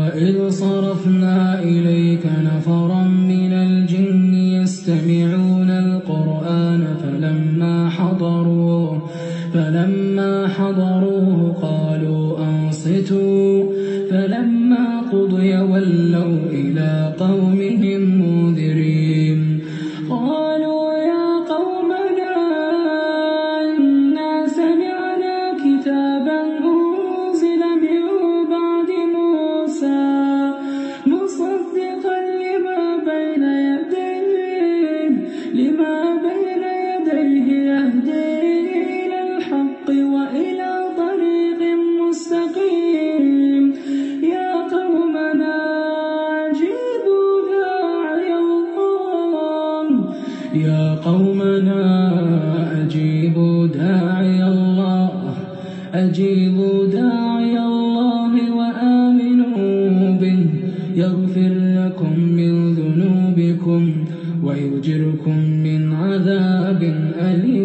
وإذ صرفنا إليك نفرا من الجن يستمعون القرآن فلما حضروه قالوا أنصتوا فلما قضي ولوا إلى قومهم منذرين قالوا يا قومنا إنا سمعنا كتابا أنزل من بعد موسى مصدقا لما بين يديه يهدي إلى الحق وإلى طريق مستقيم يا قومنا أجيبوا داعي الله أجيبوا داعي الله وآمنوا به يغفر لكم من ذنوبكم ويجركم من عذاب أليم